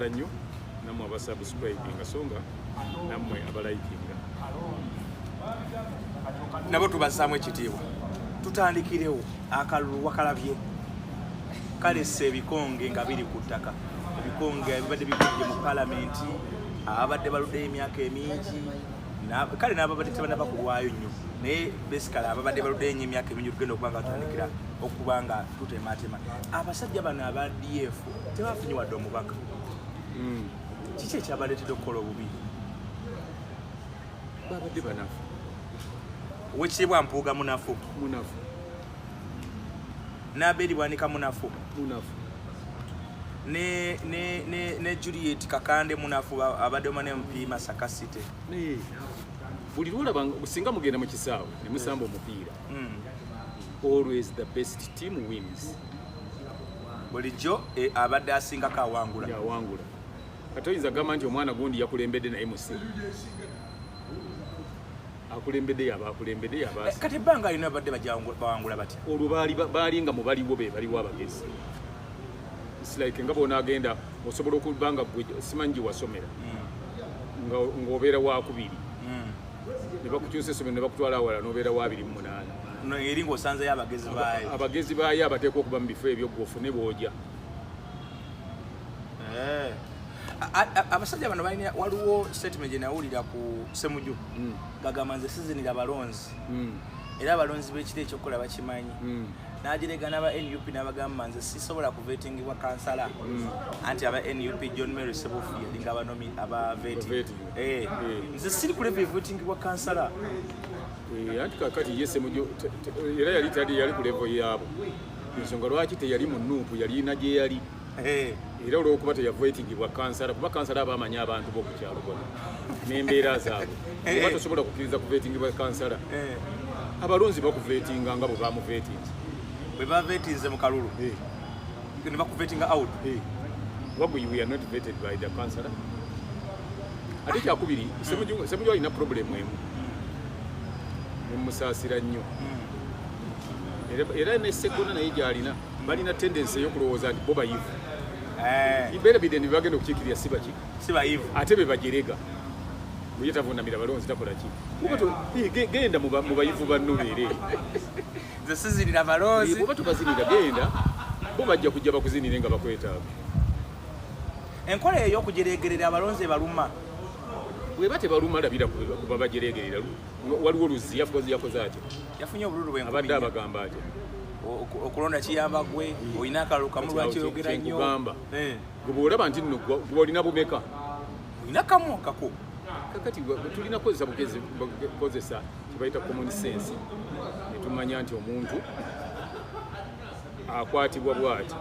nnyo nammwe abasubscribinga songa nammwe abalikinga nabo tubasaamu ekitiibwa tutandikirewo akalulu wakalabye kalese ebikonge nga biri ku ttaka ebikonge ebibadde bikujje mu palamenti abadde baluddeyo emyaka emingi kale n'ababadde tebanaba kulwayo nnyo naye besikale ababadde baluddeyo nnyo emyaka emingi tugenda okuba nga tutandikira okuba nga tutematema abasajja bano aba DF tebafunye wadde omubaka kiki ekyabaleetedde okukola obubi babadde banafu owekitiibwa Mpuuga munafu n'Abeli Bwanika munafu ne Juliet Kakande munafu abadde omane MP Masaka City buli lwolaba singa mugenda mu kisaawe ne musamba omupiira always the best team wins bulijjo abadde asingako awangula kati oyinza gamba nti omwana gundi yakulembedde naye musi akulembedde yaba kati ebbanga lino abadde bawangula batya olwo baali nga mubaliwo be baliwo abagezi like nga bonaagenda osobola okubanga simanyi gye wasomera ng'obeera wakubiri ne bakukyusa essomero ne bakutwala awala n'obeera wa 28 eri ng'osanzeyo abagezi baayo abateekwa okuba mu bifo ebyo gw'ofune bw'ojya abasajja bano balina waliwo statement gye nawulira ku Ssemujju gagamba nze sizinira balonzi era abalonzi b'ekiro ekyokukola bakimanyi n'agirega n'aba NUP n'abagamba nze sisobola kuvetingibwa kansala anti aba NUP John Mary Sebufu yalinga abaveti nze siri kuleva vetingibwa kansala anti kakati ye Ssemujju era yali ku level yaabo ensonga lwaki teyali mu nuupu yalina gye yali era olw'okuba teyavoitingibwa kansala kuba kansala abamanyi abantu b'okukyalo bonna n'embeera zaabwe oba tosobola kukkiriza kuvetingibwa kansala abalonzi bakuvetinga nga bwe bamuvetinze bwe bavetinze mu kalulu ne bakuvetinga out we are not vetted by the councillor ate kyakubiri Ssemujju alina problemu emu nemusaasira nnyo era ne Sseggona naye gy'alina balina tendensi ey'okulowooza nti bo bayivu ibeera bidde bagenda okukiikirira si bayivu ate be bajerega buye tavunamira balonzi takola ki genda mu bayivu banno beere nze sizinira balonzi bwoba tubazinira genda bo bajja kujja bakuzinire nga bakwetaaga enkola ey'okujeregerera abalonzi baluma bweba tebaluma labira kuba bajeregerera waliwo oluzi yakoze atyo yafunye obululu bwe abadde abagamba atyo okulonda kiyamba gwe olina akalulu kamu lwakiyogera nnyo gwe bw'olaba nti nno gwe olina bumeka olina kamu kako kakati tulina kukozesa kibayita common sense netumanya nti omuntu akwatibwa bw'ati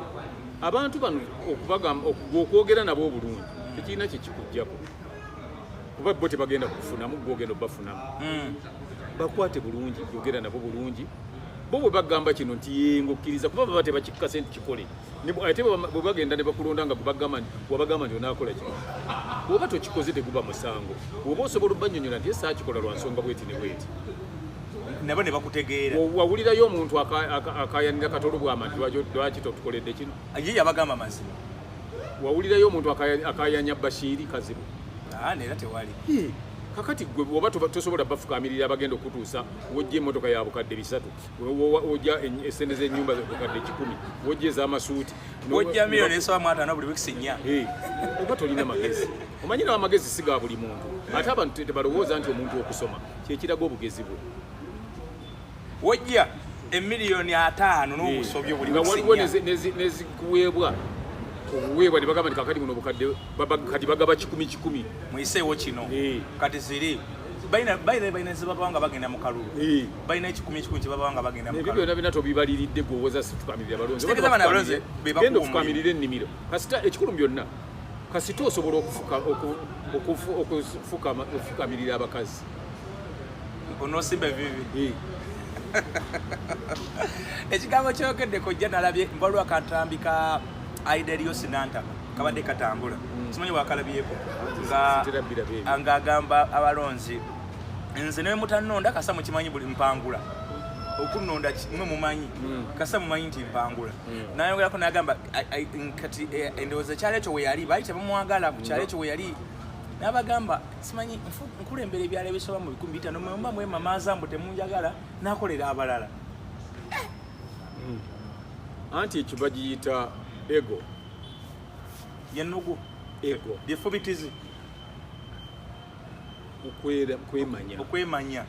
abantu bano okwogera nabo obulungi tekirina kyekikuggyako kuba bo tebagenda kufunamu gwogenda obafunamu bakwate bulungi yogera nabo bulungi bo bwe bagamba kino nti yenga okkiriza kuba baba tebakikase nti kikole ate bwe bagenda ne bakulonda nga wabagamba nti onaakola kino bwoba tokikoze teguba musango bwoba osobola obbanyonyola nti esaa kikola lwa nsonga bweti ne bweti nabo ne bakutegeera wawulirayo omuntu akayanira katolo bwama nti lwaki totukoledde kino ye yabagamba mazima wawulirayo omuntu akayanya Bashiri Kazibu nera tewali kakati gwe oba tosobola bafukamirira abagenda okutuusa wojja emmotoka ya bukadde 3 wojja esente z'ennyumba bukadde 10 wojja ez'amasuuti wojja miliyoni esoba mu 5 buli wiiki 4 oba tolina magezi omanyi nawo amagezi si ga buli muntu ate abantu tebalowooza nti omuntu okusoma kyekiraga obugezi bwe wojja emiliyoni 5 n'obusobyo buli wiiki 4 nga waliwo nezikuweebwa obuweebwa ne bagamba nti kakati buno obukadde kati bagaba 10 muyiseewo kino kati ziri balina zebabanga bagenda mu kalulu balina 10 kyebabanga bagenda mu kalulu ebyo byonna bina tobibaliridde gweowoza situkamirira balonzi genda ofukamirira ennimiro kasita ekikulu byonna kasita osobola okufukamirira abakazi onosimba ebibi ekigambo kyogedde kojja nalabye mbalwa katambika Aiderius Nanta kabadde katambula simanyi wakalabyeko nga agamba abalonzi nze ne mutanonda kasa mu kimanyi buli mpangula okunonda kimwe mumanyi kasa mumanyi nti mpangula nayogerako nagamba kati endowooza ekyalo ekyo we yali baali tebamwagala ku kyalo ekyo we yali n'abagamba simanyi nkulembera ebyalo ebisoba mu 500 mwemba mwema maazambu temunjagala nakolera abalala anti ekyo bagiyita ego yennugu ego byefubitizi okwemanya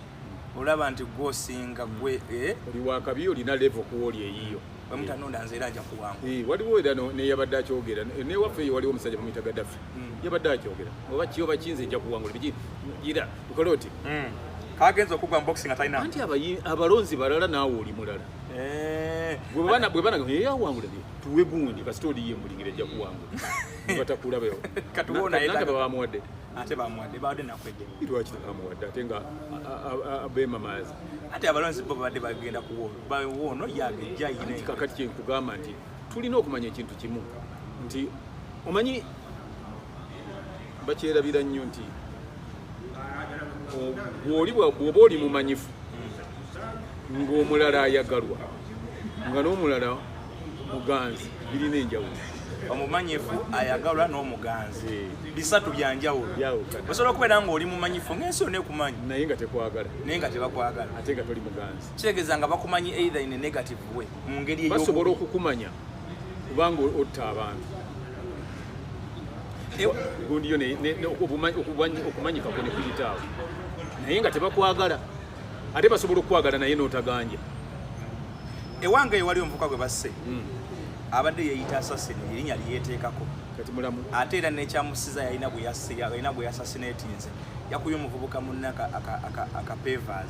olaba nti gwosinga gwe oli wakabi olina level kuwoli eyiyo wemutanonda nze era ajja kuwangu waliwo era neyabadde akyogera newaffe eyo waliwo omusajja bamuyita Gaddafi yabadde akyogera oba kiyoba kinze ejja kuwangula gira ukole oti kagenza okugwa boxing atalina anti abalonzi balala naawe oli mulala bwe banaga yawangula tuwe gundi kasita oli yembulingira ejja kuwangula batakulaba katuwona nanga babamuwadde ate bamuwadde bawadde nakwedde lwaki bamuwadde ate nga abemamaazi ate abalonzi bo babadde bagenda kuwoono yagejja yine kakati kyenkugamba nti tulina okumanya ekintu kimu nti omanyi bakyerabira nnyo nti bw'oba oli mumanyifu ng'omulala ayagalwa nga n'omulala muganzi birina enjawulo omumanyifu ayagalwa n'omuganzi bisatu byanjawulo osobola okubeera nga oli mumanyifu ng'ensi yonna ekumanyi naye nga tekwagala naye nga tebakwagala ate nga toli muganzi kitegeeza nga bakumanyi either in a negative way mu ngeri basobola okukumanya kubanga otta abantu gundi yo okumanyika kwe ne kuyitaawo naye nga tebakwagala ate basobola okukwagala naye n'otaganja ewange eyo wali omuvuka gwe basse abadde yeeyita assassin erinnya lyeyeteekako kati mulamu ate era nekyamusiza yalina bwe yassasinatinze yakubye omuvubuka munne akapeva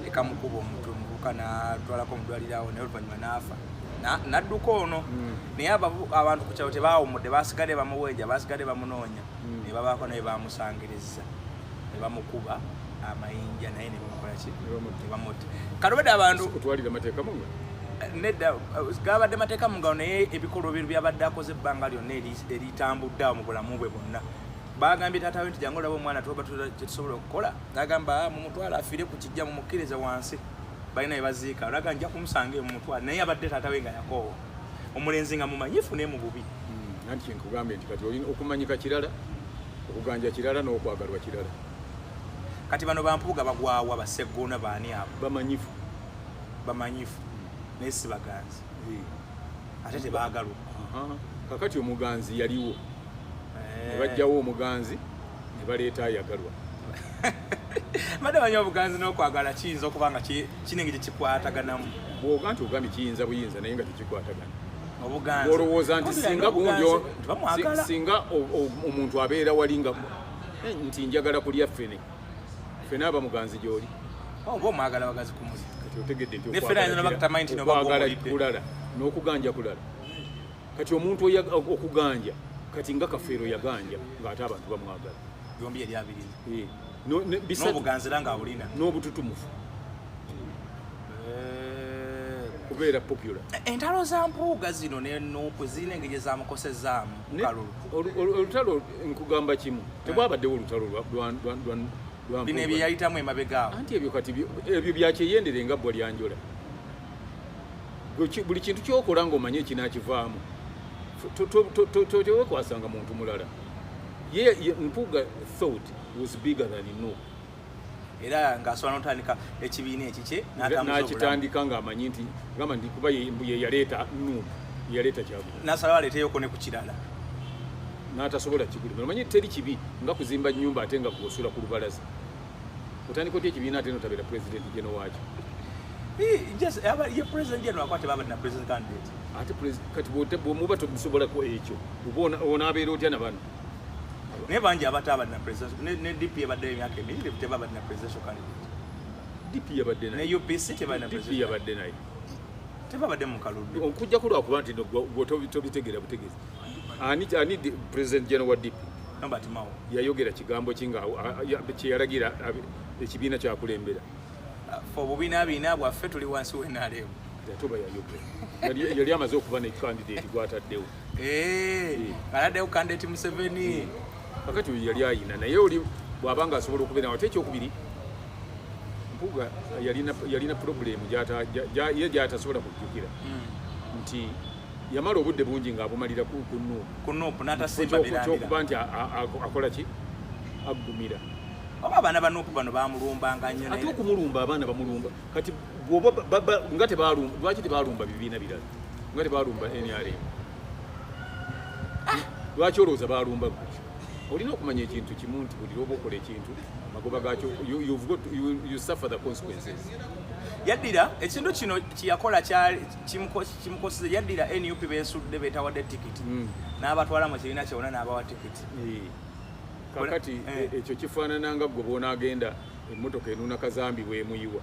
ekamukuba omutwe omuvubuka natwalako omudwaliro awo naye oluvannyuma n'afa nadduka ono naye abantu ku kyalo tebawumudde basigadde bamuweeja basigadde bamunoonya ne babaako naye bamusangiriza ne bamukuba amayinja naye ne bamukolaki ne bamutta kalobedde abantu kutwalira mateeka munga nedda gabadde mateeka mungalo naye ebikolwa bye byabadde akoze ebbanga lyonna eritambudde awo mu bulamu bwe bwonna bagambye taatawe nti jangu olaba omwana tuba kyetusobola okukola nagamba mumutwala afiire ku kijja mumukkirize wansi balina bye baziika olaga nja kumusanga eyo mumutwala naye abadde taatawe nga yakoowa omulenzi nga mumanyifu naye mu bubi anti kyenkugambye nti kati olina okumanyika kirala okuganja kirala n'okwagalwa kirala kati bano bampuuga bagwawa baseggoona baani abo bamanyifu naye si baganzi ate tebaagalwa kakati omuganzi yaliwo ne bajjawo omuganzi ne baleeta ayagalwa badde banya obuganzi n'okwagala kiyinza okuba nga kinenge kyekikwataganamu bwoga nti ogambye kiyinza buyinza naye nga tekikwatagana obuganzi olowooza nti singa gundi singa omuntu abeera wali nga nti njagala kulya ffene aba muganzi gy'oli oba omwagala bagazi kumuzi otegedde nti okwagala kulala n'okuganja kulala kati omuntu okuganja kati nga Kafeero yaganja ng'ate abantu bamwagala byombi eri abiri n'obuganzi era nga abulina n'obututumufu kubeera popular entalo za mpuuga zino n'ennuupu zirina engeri ezamukosezaamu olutalo nkugamba kimu tebwabaddewo olutalo bino ebyeyayitamu emabegaawo anti ebyo kati ebyo byakyeyendere nga bbwa lyanjola buli kintu kyokola ng'omanye ekinaakivaamu tewekwasanga muntu mulala mpuuga thought was bigger than Nuupu era ng'asobola n'otandika ekibiina ekikye n'akitandika ng'amanyi nti gamba nti kuba ye yaleeta Nuupu yaleeta Kyagulanyi n'asalawo aleeteyoko ne ku kirala n'atasobola kigulima omanyi teri kibi nga kuzimba nnyumba ate nga gwosula ku lubalaza otandika otya ekibiina ate notabeera president jeno waakyo ye president jeno akwate baba na president candidate ate kati bwomuba tobisobolako ekyo onaabeera otya nabano naye bangi abataaba na president ne DP ebaddeyo emyaka emirire tebaba na presidential candidate DP yabadde naye ne UPC tebaba na president DP yabadde naye tebabadde mu kaludde okujjako lwakuba nti tobitegeera butegeezi ani president general wa DP Norbert Mao yayogera kigambo kinga kyeyalagira ekibiina kyakulembera fe obubiina bwaffe tuli wansi w'enaalemu yatoba yayogera yali amaze okuba ne candidate gwataddewo aladdewo candidate Museveni kakati yali ayina naye oli bw'abanga asobola okubeera ate ekyokubiri Mpuuga yalina problem ye gy'atasobola kujjukira nti yamala obudde bungi ng'abumalira ku Nuupu n'atasimba birambira kyokuba nti akola ki aggumira oba abaana ba Nuupu bano bamulumbanga nnyo ate okumulumba abaana bamulumba kati nga tebalumba lwaki tebalumba bibiina birala nga tebalumba NRM lwaki olowooza balumba gutyo olina okumanya ekintu kimu nti buli lwoba okola ekintu amagoba gaakyo you suffer the consequences. Yaddira ekintu kino kiyakola kimukoseze yaddira NUP beesudde beetawadde tikiti n'abatwala mu kibiina kyonna n'abawa tikiti. Kakati ekyo kifaanana nga gwe bw'onaagenda emmotoka enuuna kazambi bw'emuyiwa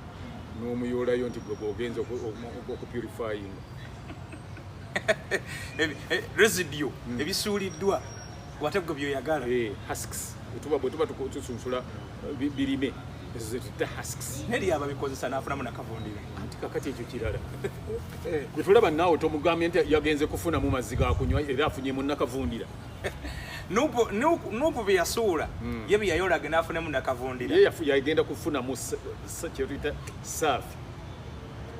n'omuyoolayo nti gwe bw'ogenza okupurifyinga residue ebisuuliddwa wate gwe byoyagala husks bwe tuba tusunsula birime ezo zetutta husks neri ababikozesa n'afunamu nakavundira anti kakati ekyo kirala gwe tulaba naawe tomugambye nti yagenze kufunamu mazzi gakunywa era afunyemu nakavundira Nuupu bye yasuula ye bye yayolage n'afunamu nakavundira ye yagenda kufunamu kyetuyita saafi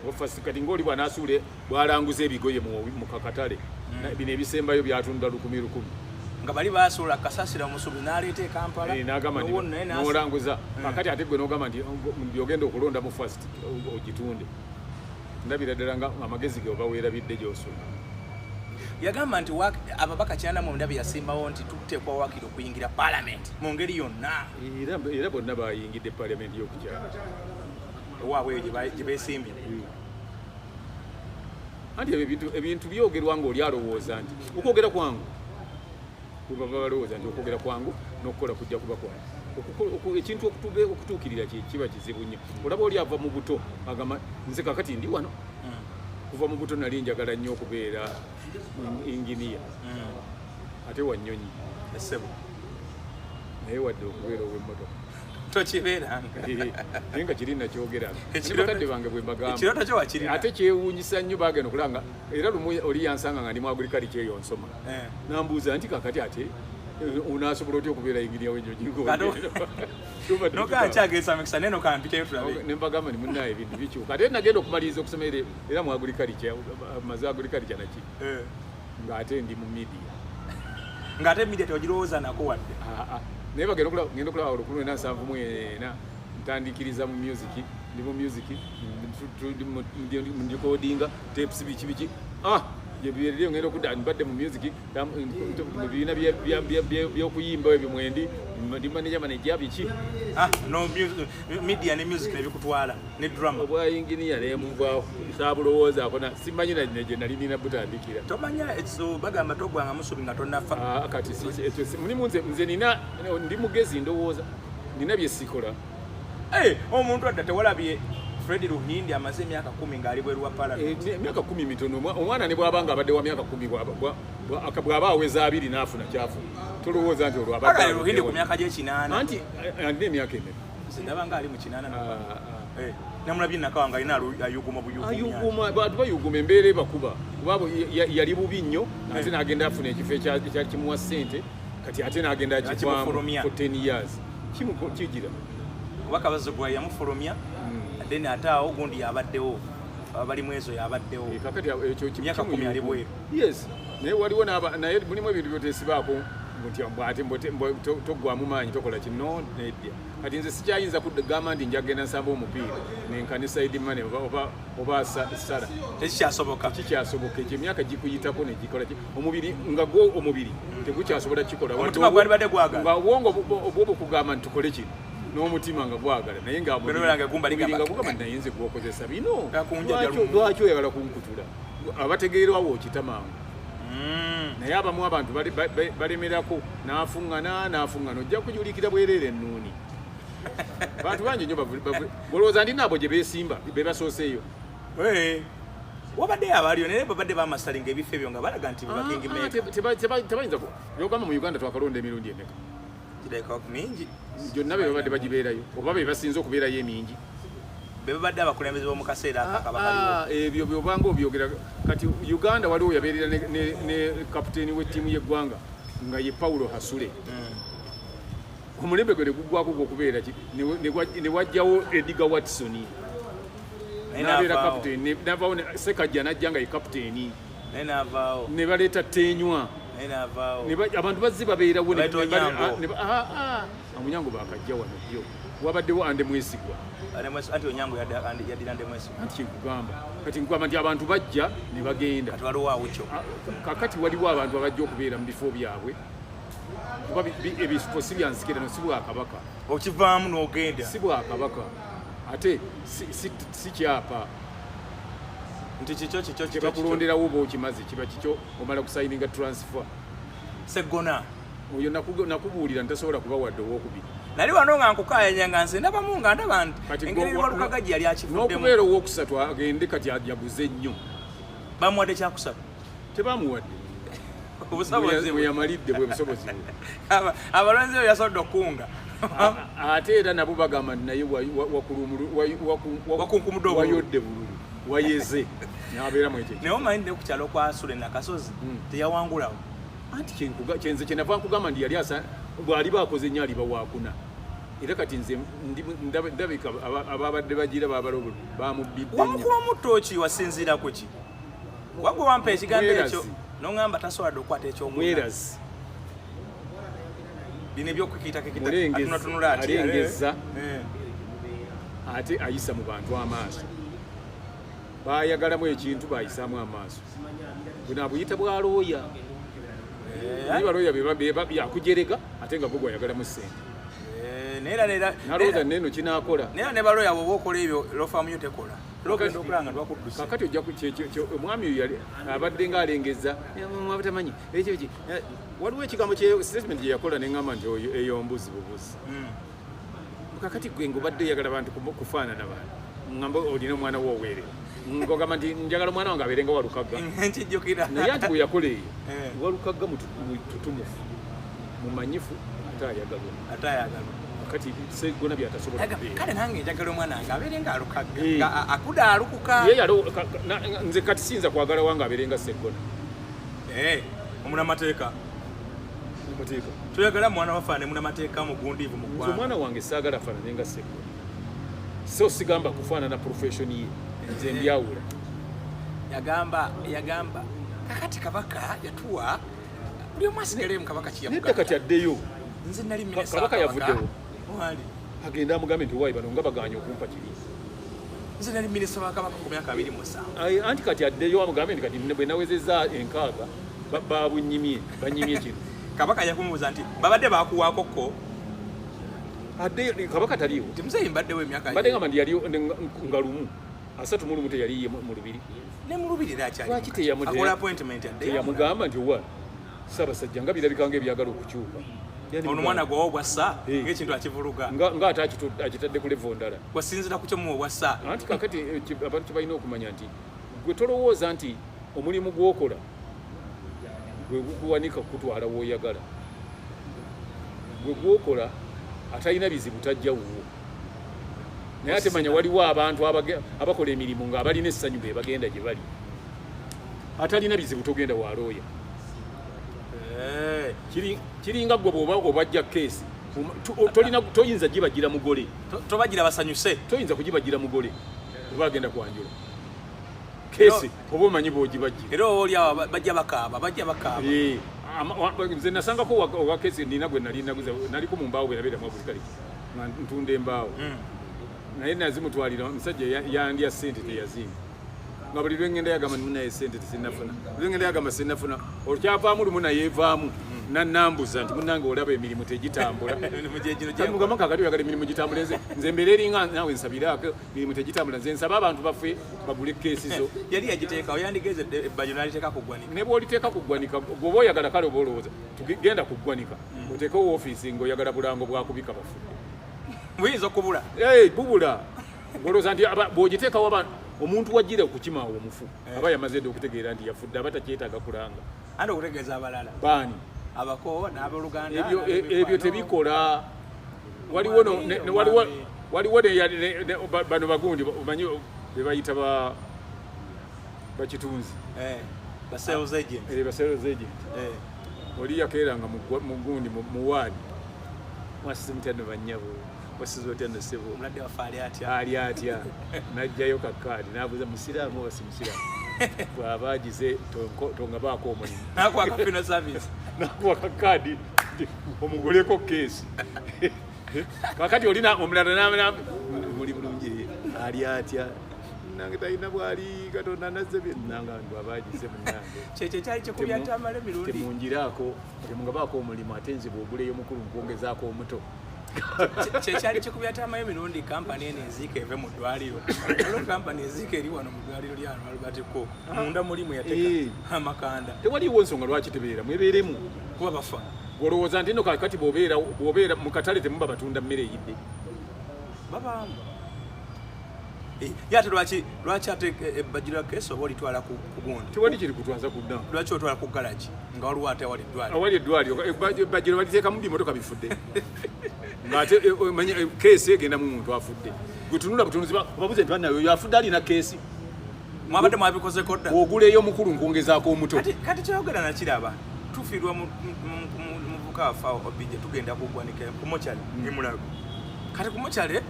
ofasi kati ng'oli bw'anaasuule bwalanguza ebigoye mu kakatale bino ebisembayo byatunda 1,000 nga bali basuula kasasira musubi n'aleeta e Kampala n'agamba n'olanguza akati ate gwe n'ogamba nti byogenda okulonda mu fast ogitunde ndabira ddala nga amagezi ge oba weerabidde gy'osula yagamba nti ababaka 99 yasimbawo nti tuteekwa wakiri okuyingira paalamenti mu ngeri yonna era bonna bayingidde paalamenti y'okukyala ewaabwe gye beesimbye anti ebintu byogerwa ng'oli alowooza nti okwogera kwangu bwe balowooza nti okwogera kwangu n'okukola kujja kuba kwangu ekintu okutuukirira kiba kizibu nnyo olaba oli ava mu buto agamba nze kakati ndi wano kuva mu buto nali njagala nnyo okubeera inginiya ate wanyonyi essebo naye wadde okubeera ow'emmotoka tokibeeranga naye nga kiri nakyogeranga bakadde bange bwe ekirooto kyo wakirina ate kyewuunyisa nnyo bagenda okulanga era lumu oli yansanga nga ndi mu agriculture eyo nsoma nambuuza nti kakati ate onaasobola otya okubeera inginiya w'ennyonyi nokankyagesa neno kampiteyo tulabe nembagamba ni munnaye ebintu bikyuka ate nagenda okumaliriza okusoma era mu agriculture maze agriculture naki ng'ate ndi mu media ng'ate media tewagirowooza nako wadde naye ngenda okulaba 1974 ntandikiriza mu music ndi mu music ndikodinga tapes biki byebibeerere ngenda okudda mbadde mu music mu bibiina by'okuyimba ebyo mwendi ndi manager biki media ne music nebikutwala ne drama obwayinginiya nemuvaawo sabulowoozaako simanyi gye nali nina butandikira tomanya ekyo bagamba togwanga musubi nga tonnafa kati mulimu nze ndi mugezi ndowooza nina byesikola omuntu adda tewalabye Fred Ruhindi amaze emyaka 10 ng'ali bweru wa Parliament. Emyaka 10 mitono omwana ne bwabanga abadde wa myaka 10 bwaba aweza 2 n'afuna kyafu tolowooza nti olwo abadde Ruhindi ku myaka gye 8 anti andi emyaka ene ndaba ng'ali mu 8 namulabye nakawanga alina ayuguma bantu bayuguma embeera ebakuba kubabo yali bubi nnyo ate n'agenda afuna ekifo ekyali kimuwa ssente kati ate n'agenda kivaamu for 10 years kigira obaka bazogwa yamufulumya then ate awo gundi yabaddewo abali mwezo yabaddewo kakati ekyo myaka 10 ali bweru yes naye waliwo naye mulimu ebintu byotesibaako nti ate togwamu maanyi tokola kino nedya kati nze sikyayinza kugamba nti njagenda nsamba omupiira nenkanisa edimane oba sala tekikyasoboka ekyo emyaka gikuyitako negikola omubiri nga gwo omubiri tegukyasobola kikola omutima gwali badde gwagala nga obwongo bwoba okugamba nti tukole kino n'omutima nga gwagala naye nga gugamba naye nze gwokozesa bino lwaki oyagala kunkutula abategeerwawo okita mangu naye abamu abantu balemerako n'afuŋŋana ojja kujulikira bwereere ennuuni bantu bangi nnyo bolowooza ndi naabo gye beesimba be basooseeyo wabadde abaliyo naye babadde bamasale ngaebifo ebyo nga balaga nti tebayinza byogamba mu Uganda twakalonda emirundi emeka mingi gyonna be babadde bagibeerayo oba be basinze okubeerayo emingi be babadde abakulembeze b'omu kaseera ebyo byobanga obyogera kati Uganda waliwo yabeerera ne kapiteeni w'ettiimu y'eggwanga nga ye Paulo Hasule omulembe gwe gugwako okubeera ne wajjawo Edgar Watson n'abeera kapiteeni n'avaawo Sekajja n'ajja nga ye kapiteeni ne baleeta Tenywa abantu bazze babeerawo Munyango bakajja wano jjo wabaddewo Ande Mwesigwa anti nkugamba nti abantu bajja ne bagenda kakati waliwo abantu abajja okubeera mu bifo byabwe kuba ebifo si byansikirano si Bwakabaka okivaamu n'ogenda si Bwakabaka ate si kyapa nti kikyo kyebakulonderawo oba okimaze kiba kikyo omala kusayininga transfer Seggona oyo nakubuulira ntasobola kuba wadde owokubiri nali wano nga nkukayanya nga nze ndabamu nga ndaba nti engeri Lwalukaga gye yali akivuddemu n'okubeera owokusatu agende kati yaguze nnyo bamuwadde kyakusatu tebamuwadde obusobozi bwe yamalidde bwe busobozi bwe abalonzi oyo yasobodde okukunga ate era nabo bagamba nti naye wayodde bululu wayeze n'abeeramu ekyo naye omanyi ne ku kyalo kwa Sule Nakasozi teyawangulawo anti kyenze kyenava nkugamba ndi yali bw'ali baakoze nnyo aliba waakuna era kati nze ndabika ababadde bagira babalobolo bamubbidde wamukubamu ttooki wasinziira ku ki wagwe wampa ekigambo ekyo n'oŋŋamba tasobola okukwata ekyomwerazi bino ebyokukiitakiitatunula alengeza ate ayisa mu bantu amaaso baayagalamu ekintu baayisaamu amaaso buno abuyita bwalooya naye balooya yakujerega ate nga gwe ayagalamu ssente nalowooza neno kinaakola naye ne balooya bwoba okola ebyo lofaamu yo tekola logenda okulaba nga twakudduse kakati ojja omwami oyo abadde ng'alengeza abatamanyi ekyo waliwo ekigambo statement gye yakola neŋŋamba nti eyo mbuzi bubuzi kakati gwe ng'obadde oyagala bantu kufaanana bantu ŋŋamba olina omwana woweere ng'ogamba nti njagala omwana wange abeerenga Walukaga naye ati bwe yakola eyo Walukaga mututumufu mumanyifu ate ayagalwa kati Seggona byatasobola kale nange njagala omwana wange abeerenga Alukaga akuda alukuka nze kati siyinza kwagala wange abeerenga Seggona omunamateeka toyagala mwana wafaane munamateeka mugundiivu mu ggwanga omwana wange saagala afaanane nga Seggona so sigamba kufaanana profession ye nze mbyawula yagamba kakati kabaka yatuwa buli omu asigalemu kabaka nedda kati addeyo nze nali minisita kabaka yavuddewo wali agenda amugambe nti waayi bano nga baganye okumpa kiri nze nali minisita wa kabaka ku myaka 27 anti kati addeyo amugambe nti kati bwe nawezezza enkaaga banyimye kino kabaka yakumubuuza nti babadde bakuwaakoko addeyo kabaka taliiwo timuzeeyi mbaddewo emyaka mbadde ngamba nti yaliyo nga lumu 31 teyaliye mu lubiri ne mu lubiri lwaki teyamugamba nti wa Ssaabasajja nga birabika ng'ebyagala okukyuka ono mwana gwe obwassa ng'ekintu akivuluga ng'ate akitadde ku levo ndala wasinzira ku kyomuwa obwassa anti kakati abantu balina okumanya nti gwe tolowooza nti omulimu gw'okola gwe gukuwanika kutwala w'oyagala gwe gw'okola atalina bizibu tajja wuwo naye ate manya waliwo abantu abakola emirimu ng'abalina essanyu be bagenda gye bali atalina bizibu togenda walooya kiringa gwe bw'oba obajja keesi toyinza gibagira mugole tobagira basanyuse toyinza kugibagira mugole oba agenda kwanjula keesi oba omanyi bw'ogibajja era oba oli awo bajja bakaaba nze nasangako owa keesi nina gwe nali naguza naliko mu mbaawo bwe nabeeramu buli kale nga ntunda embaawo naye nazimutwalira omusajja yandya ssente teyazimba nga buli lwengenda yagamba nimunaye ssente tesinafuna lwengenda yagamba sinafuna olukyavaamu lumu nayeevaamu nanambuza nti munange olaba emirimu tegitambula mugamba kakati oyagala emirimu gitambula nze mbeera eringa naawe nsabiraako emirimu tegitambula nze nsaba abantu baffe bagule keesi zo yali yagiteekawo yandigeze ebbajo naliteeka kuggwanika ne bw'oliteeka kuggwanika bw'oba oyagala kale oba olowooza tugenda kuggwanika oteekewo ofiisi ng'oyagala bulango bwakubika bafudde buyinza okubula bubula ng'olowooza nti bw'ogiteekawo abantu omuntu wajjira okukimaawo omufu aba yamaze dde okutegeera nti yafudde aba takyetaaga kulanga andi okutegeeza abalala baani abako n'abaluganda ebyo tebikola waliwo bano bagundi omanyi bebayita bakitunzi ba sales agent oli yakeeranga mu gundi mu waadi mwasize mutya no bannyabo wasize otya no ssebo omulwadde waffe ali atya n'ajjayo kakaadi n'abuuza musiraamu oba si musiraamu bw'aba agize tongabaako omulimu nakwaka fino service nakuwa kakaadi omuguleko keesi kakati olina omulala muli bulungi ali atya nange talina bwali katonda nazze nanga bw'aba agize munange kyekyo kyali kyekubyatambala emirundi temungiraako temungabaako omulimu ate nzibwe oguleyo mukulu nkwongezaako omuto kyekyali kyekubyatambala emirundi kampani eno eziika eve mu ddwaliro olwo kampani eziika eri wano mu ddwaliro lya Albert Cook munda mulimu yateeka amakanda tewaliwo nsonga lwaki tebeera mwebeeremu kuba bafa olowooza nti no kakati bw'obeera mu katale temuba batunda mmere eyidde babaamu yate lwaki ate ebbajira keesi oba olitwala ku gundi tewali kiri kutwaza kudda lwaki otwala ku garagi nga waliwo ate awali eddwaliro ebbajiro baliteekamu bimotoka bifudde ng'ate keesi egenda mu muntu afudde gwetunula butunuzi babuze nti bannayo yafudde alina keesi mwabadde mwabikozeko dda oguleyo mukulu nkwongezaako omuto kati kyayogera nakiraba tufiirwa muvuka waffe obijja tugenda kugwanika kumokyale emulago kati kumokyale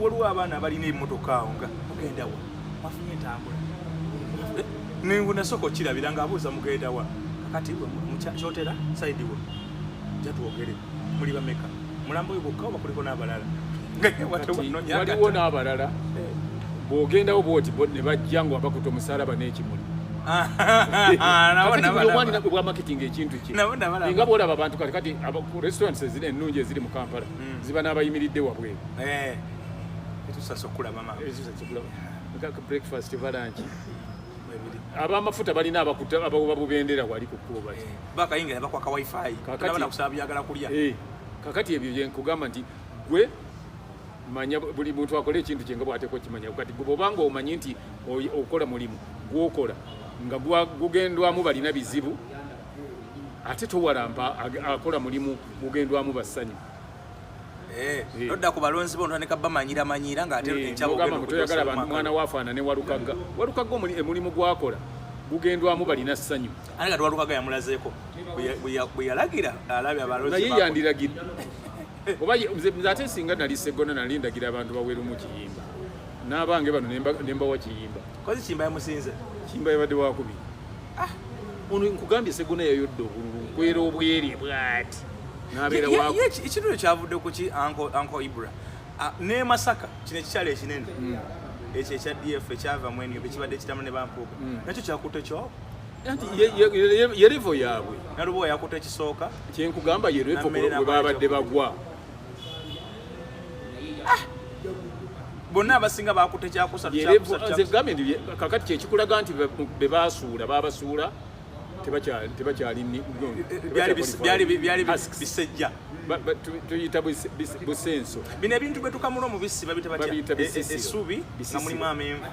waliwo abaana abalina emmotoka awo nga mugenda wa mafunye entambula ningu nasooka okirabira ng'abuuza mugenda wa kakati kyotera saidi we ja twogere muli bameka mulambo oyo bwokka oba kuliko n'abalala waliwo n'abalala bw'ogendawo bwoti ne bajja nga bakuta omusaalaba n'ekimuli bwa marketing ekintu ki nga bwolaba abantu kati restaurants ennungi eziri mu Kampala ziba n'abayimiridde wabweru breakfast balanki abamafuta balina abakuba bubendera wali ku kkubo bati bakayingira bakwaka wifi kabana kusaba byagala kulya kakati ebyo bye nkugamba nti gwe manya buli muntu akola ekintu kye nga bw'ateeko kimanya kati gwe bw'obanga omanyi nti okola mulimu gw'okola nga gugendwamu balina bizibu ate towalampa akola mulimu gugendwamu bassanyu nodda ku balonzi bono ne kabamanyira nga ate enkyabogamba toyagala abantu mwana waafaanane walukagga emulimu gwakola gugendwamu balina ssanyu ate kati walukagga yamulazeeko bwe yalagira alabye abalonzi naye yandiragidde oba nze ate singa nali Sseggona nali ndagira abantu baweru mu kiyimba n'abange bano ne mbawa kiyimba kozi kiyimba yamusinze kiyimba yabadde wakubi ono nkugambye Sseggona yayodde obululu nkwera obwere bwati ekintu kyavudde kuki Uncle Ibra ne Masaka kino ekikyalo ekinene ekyo ekya DF ekyava mwene ekibadde ekitamu ne bampuuga nakyo kyakutte kyo anti ye level yaabwe nalubo yakutte ekisooka kyenkugamba ye level bwe babadde bagwa bonna abasinga bakutte kyakusatu kakati kyekikulaga nti babasuula tebakyali byali bisejja tuyita busenso bino ebintu bwe tukamula omubisi babiyita essubi nga mulimu amenvu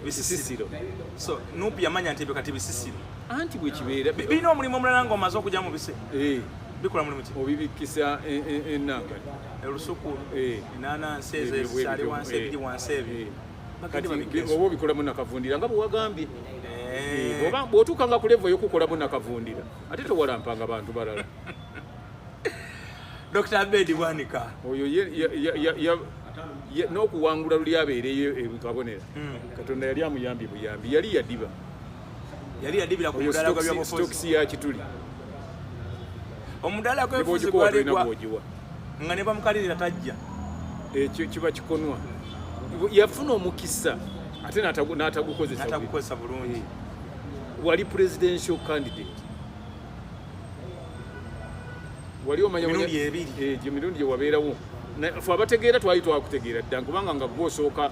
bisisiro so nupi yamanya nti ebyo kati bisisiro anti bwe kibeera birina omulimu omulala ng'omaze okujja mu bise bikola mulimu ki obibikisa ennanga olusuku enanansi ezo ezisaali wansi ebiri wansi ebyo oba obikolamu nakavundira nga bwewagambye bw'otuukanga ku levo ey'okukolamu nakavundira ate towalampanga bantu balala Dr. Abedi Bwanika oyo n'okuwangula luli abeereyo ebikabonera Katonda yali amuyambye buyambi yali yadibira ku mudala gwa byabufuzi stokisi ya kituli omudala gw'ebufuzi gwaligwa nga ne bamukalirira tajja ekyo kiba kikonwa yafuna omukisa ate n'atagukozesa bulungi wali presidential candidate wali omanya emirundi gye wabeerawo fe abategeera twali twakutegeera dda kubanga nga gwosooka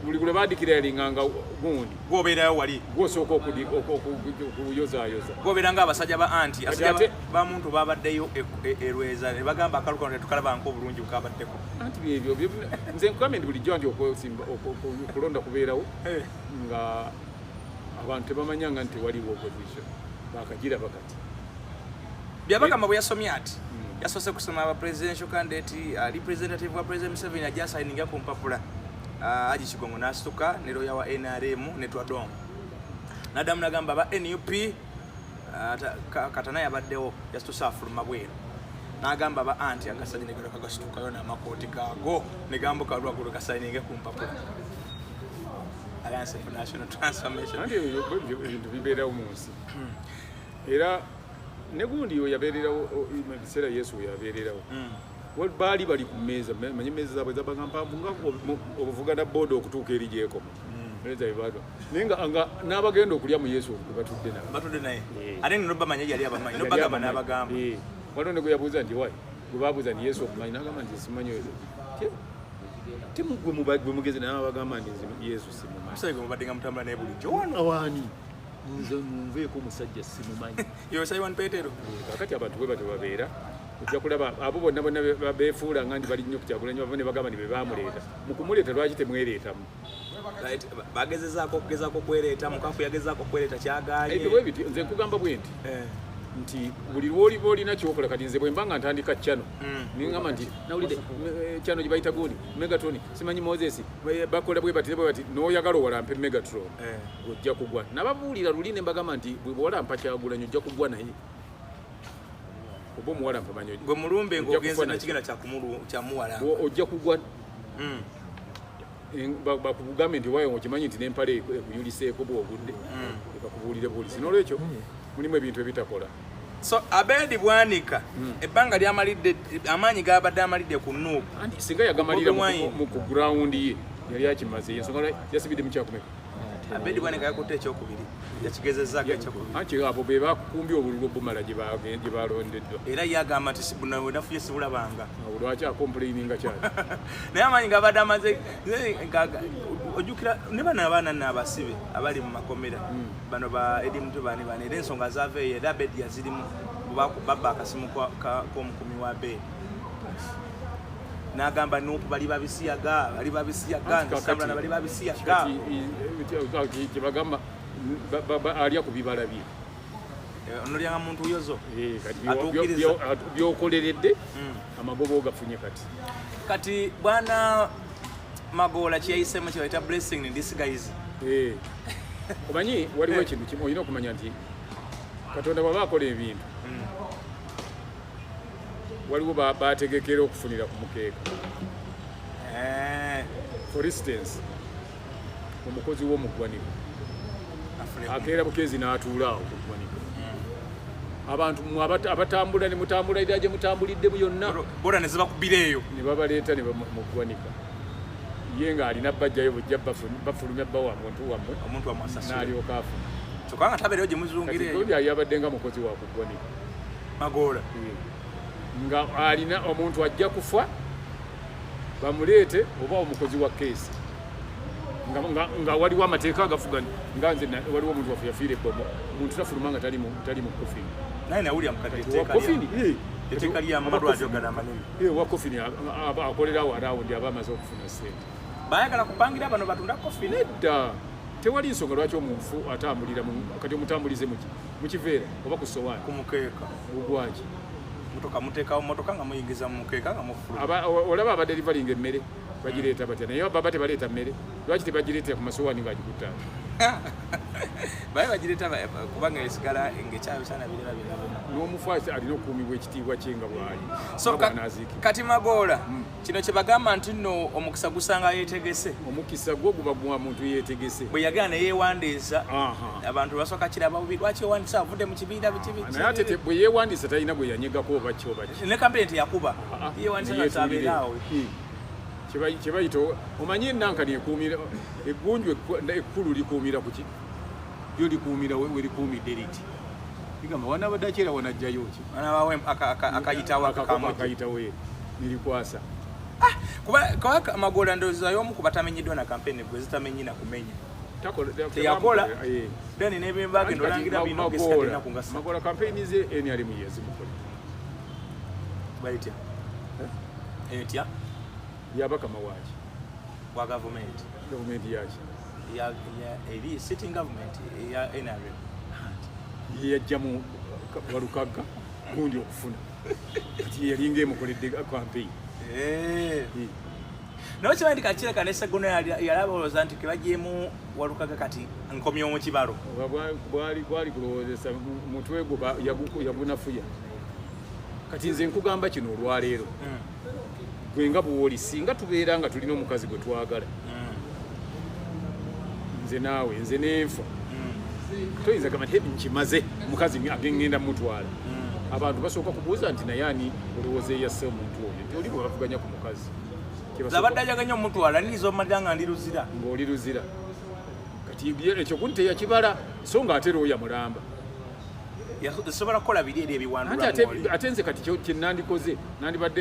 buli gwe baadikira yalinganga gundi gwobeerayo wali gwosooka okuyozaayoza gwobeera ng'abasajja ba anti bamuntu babaddeyo erweza ne bagamba akaluka tetukalabanga obulungi bukabaddeko anti byebyo nze nkugambye ndi bulijjo nti okulonda kubeerawo nga abantu tebamanyanga nti waliwo opposition bakagira bakati byabagamba bwe yasomye ati yasoose kusoma aba presidential candidate representative wa president Museveni ajja asayininga ku mpapula Haji Kigongo n'asituka ne lawyer wa NRM ne Twadong nadamu nagamba ba NUP katana yabaddewo yasitusa afuluma bweru n'agamba ba anti akasanye ne kagasitukayo n'amakooti gaago ne gambuka lwagulo kasayininge ku mpapula. Alliance for National Transformation. Andi ebintu bibeerawo mu nsi. Era ne gundi yo yabeererawo mu biseera Yesu yabeererawo. Baali bali ku mmeeza, manyi mmeeza zaabwe zabaga mpanvu nga obuvugana booda okutuuka eri gy'ekoma. Naye nga n'abagenda okulya mu Yesu batudde naye. Ate nno bamanyi yali abamanyi no bagamba n'abagamba. Waliwo ne gwe yabuuza nti wayi gwe baabuuza nti Yesu okumanyi n'agamba nti simanyi gwe mugezi naye abagamba nti Yesu simumanyi. Musajja gwe mubadde nga mutambula naye bulijjo waani nze nveeko omusajja simumanyi. Yo Simon Petero. Kakati abantu bwe batyo babeera ojja kulaba abo bonna beefuula nga nti bali nnyo ku Kyagulanyi bava ne bagamba nti be baamuleeta. Mu kumuleeta lwaki temwereetamu? Bagezezaako kwereeta, Mukafu yagezaako kwereeta kyagaanye. Ebyo bwe biti nze nkugamba bwe nti buli lw'oliba olina kyokola kati nze bwe mba nga ntandika channel ningamba nti nawulidde channel gye bayita gundi Megatron simanyi Moses bakola bwe bati n'oyagala owalampe Megatron ojja kugwa nababuulira luli ne mbagamba nti bwe walampa Kyagulanyi ojja kugwa naye oba omuwalampa manyi gwe mulumbe ng'ogenze nakigenda kyamuwalampa ojja kugwa bakugambe nti wayo okimanyi nti n'empale ekuyuliseeko bw'ogudde ekakubuulire buulisi n'olwekyo mulimu ebintu ebitakola. So Abedi Bwanika ebbanga lyamalidde amaanyi gabadde amalidde ku Nuupu. Singa yagamalira mu ku ground ye yali akimaze ensonga yasibidde mu kyakumeka. Abedi Bwanika yakutte ekyokubiri yakigezezzaako ekyokubiri. Anti abo be bakukumbye obululu obumala gye balondeddwa. Era yagamba nti sibuna wenafuye sibulabanga. Lwaki akomplaininga kyali. Naye amaanyi gabadde amaze ojjukira ne bano abaana n'abasibe abali mu makomera bano ba Eddie Mutubani bano era ensonga zaaveeyo era Abedi yazirimu babba akasimu k'omukumi wa Abedi n'agamba Nuupu bali babisiyaga nsambulana bali babisiyaga kyebagamba alya ku bibala bye onolyanga muntu yozo byokoleredde amagobo gafunye kati bwana Magola kyeyisemu kyebayita blessing in disguise. Omanyi waliwo ekintu kimu olina okumanya nti Katonda bw'aba akola ebintu waliwo bategekera okufunira ku mukeeka. For instance omukozi w'omuggwaniro akeera bukezi n'atuula awo ku ggwaniro abantu abatambula ne mutambulira gye mutambuliddemu yonna bora ne zibakubira eyo ne babaleeta ne bamuggwanika ye nga alina bajjayo bujja bafulumya bbawa omuntu wamusasula n'alyoka afuna kyokka nga tabeereyo gye muzulungire eyo oli yabadde nga mukozi wa kuggwanika Magola nga alina omuntu ajja kufa bamuleete oba omukozi wa keesi nga waliwo amateeka agafuga nga nze waliwo omuntu waffe yafiira ebbomo omuntu tafuluma nga tali mu kofini naye nawulira etteeka lyamalwaliro gano amanene wa kofini akolerawo arawundi aba amaze okufuna ssente bayagala kupangira bano batunda kofini nedda tewali nsonga lwaki omuntu atambulira kati omutambulize mu kiveera oba ku sowaani ku mukeeka ogwaki motoka muteekawo motoka nga muyingiza mu mukeeka nga mufuluma olaba abaderivalinga emmere bagireeta batya naye baba tebaleeta mmere lwaki tebagireetera ku masowaani ng'agikuttaa baye bagireeta kubanga esigala ng'ekyabisana birala n'omufu alina okukuumibwa ekitiibwa kye nga bw'ali so kati Magola kino kye bagamba nti nno omukisa gusanga yeetegese omukisa gwo guba gwa muntu yeetegese bwe yagala ne yeewandiisa abantu basooka kiraba bubi lwaki yeewandiisa avudde mu kibiira naye ate bwe yeewandiisa talina gwe yanyegako oba ki ne kampeni teyakuba yeewandiisa naabeeraawo kyebayita omanyi enankani ekuumira eggunju ekkulu likuumira ku ki lyo likuumira we likuumidde liti ligamba wanabadde akyera wanajjayo ki akayitawo nirikwasa kuba Magola ndowooza y'omu ku batamenyiddwa na kampeni bwe zitamenyi na kumenya teyakola then n'ebyembagenda olangira bino gesikatena kungasa Magola kampeni ze NRM yezimukola bayitya etya yabakama waaki wa gavumenti yaki eri sitting government ya NRM yajjamu walukagga gundi okufuna kati yalinga emukoledde campaign naye kibandi kakireka ne Sseggona yalaba olowooza nti kebagyemu walukagga kati nkomyewo mu kibalo gwali kulowoozesa mutwe gwo yagunafuya kati nze nkugamba kino olwaleero gwe nga bw'oli singa tubeera nga tulina omukazi gwe twagala nze naawe nze n'enfa toyinza gamba nti nkimaze omukazi agengenda mutwala abantu basooka kubuuza nti naye ani olowooza eyasse omuntu oyo nti oli bwe bavuganya ku mukazi abadde ajaganya omutwala ndiza omalira nga ndi luzira ng'oli luzira kati ekyo kundi teyakibala so nga ate looya mulamba yasobola kukola biri eri ebiwandula ate nze kati kyenandikoze nandibadde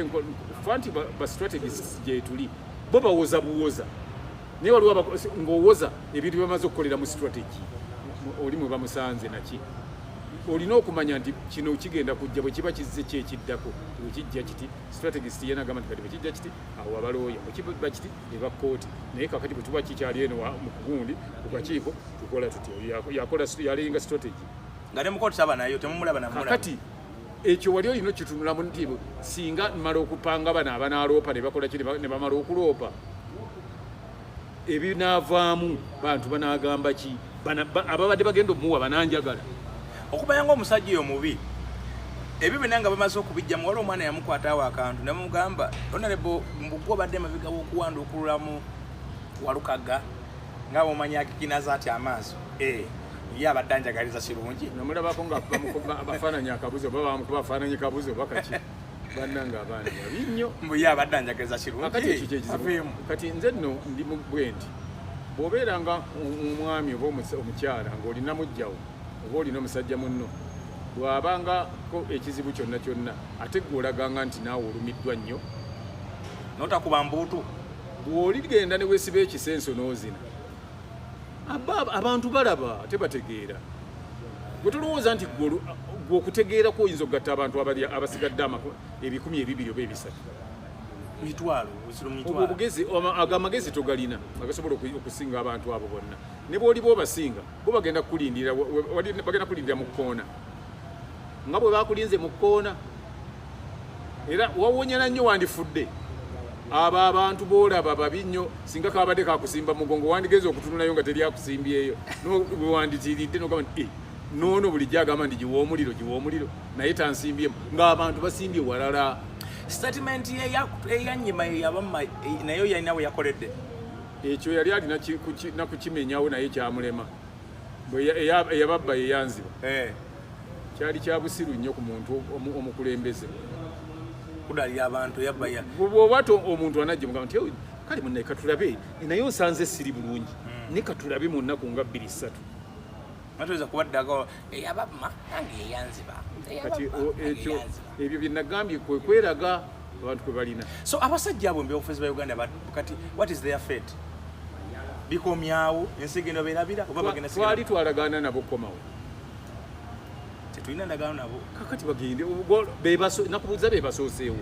fa nti ba strategists gyetuli bo bawoza buwoza naye waliwo ng'owoza ebintu byamaze okukolera mu strategy oli mwe bamusanze naki olina okumanya nti kino kigenda kujja bwe kiba kizze kyekiddako bwekijja kiti strategist yenagamba nti kati bwekijja kiti awo abalooya bwekiba kiti eba kooti naye kakati bwe tuba kikyali eno mu kugundi ku kakiiko tukola tutyo yakola yalinga strategy nga ne mukooti saba nayo temumulaba namulaba kati ekyo wali olina kitunulamu nti singa mala okupanga bano abanaaloopa ne bakola kiri ne bamala okuloopa ebinaavaamu bantu banaagamba ki ababadde bagenda omuwa bananjagala okubaya ng'omusajja oyo mubi ebyo byonna nga bamaze okubijjamu waliwo omwana yamukwatawo akantu nemugamba honorable mbugwe obadde mabiga w'okuwanduukululamu walukaga nga bw'omanyi akikinaza ati amaaso ye abadde anjagaliza kirungi namulabako nga abafaananyi akabuzi oba bamukuba afaananyi kabuzi oba kaki bannanga abaana babi nnyo mbu ye abadde anjagaliza kirungi kati nze nno ndi bwe nti bw'obeera nga omwami oba omukyala ng'olina mujjawo oba olina omusajja munno bw'abangako ekizibu kyonna kyonna ate gw'olaganga nti naawe olumiddwa nnyo n'otakuba mbuutu bw'oligenda ne weesiba ekisenso n'ozina abantu balaba ate bategeera gwe tolowooza nti gwe okutegeerako oyinza okugatta abantu abasigadde 200 oba 300 mitwalo obugezi amagezi togalina agasobola okusinga abantu abo bonna ne bw'oli b'obasinga bo bagenda kukulindira mu kkoona nga bwe bakulinze mu kkoona era wawonyana nnyo wandifudde abo abantu boolaba babi nnyo singa kabadde kakusimba mugongo wandigeza okutunulayo nga teri akusimbyeyo bwe wanditiiridde nogamba nti noono bulijjo agamba nti giwa omuliro naye tansimbyemu ng'abantu basimbye walala statement eyanyima yabamma nayo yalina we yakoledde ekyo yali alina nakukimenyawo naye kyamulema eyababba yeyanziba kyali kya busiru nnyo ku muntu omukulembeze kudalira abantu yabaya bw'obwata omuntu anajja mugamba nti kale munnaye katulabe naye osanze siri bulungi ne katulabe mu nnaku nga 2-3 matoza kubaddaga eyabamma nange yeyanziba kati ekyo ebyo byenagambye kweraga abantu kwe balina so abasajja abo mbeofuzi ba Uganda kati what is their fate bikomyawo ensi gendo berabira oba bagenda twali twalagaana nabo komawo tetulina ndagaano nabo kakati bagende nakubuuza bebasooseewo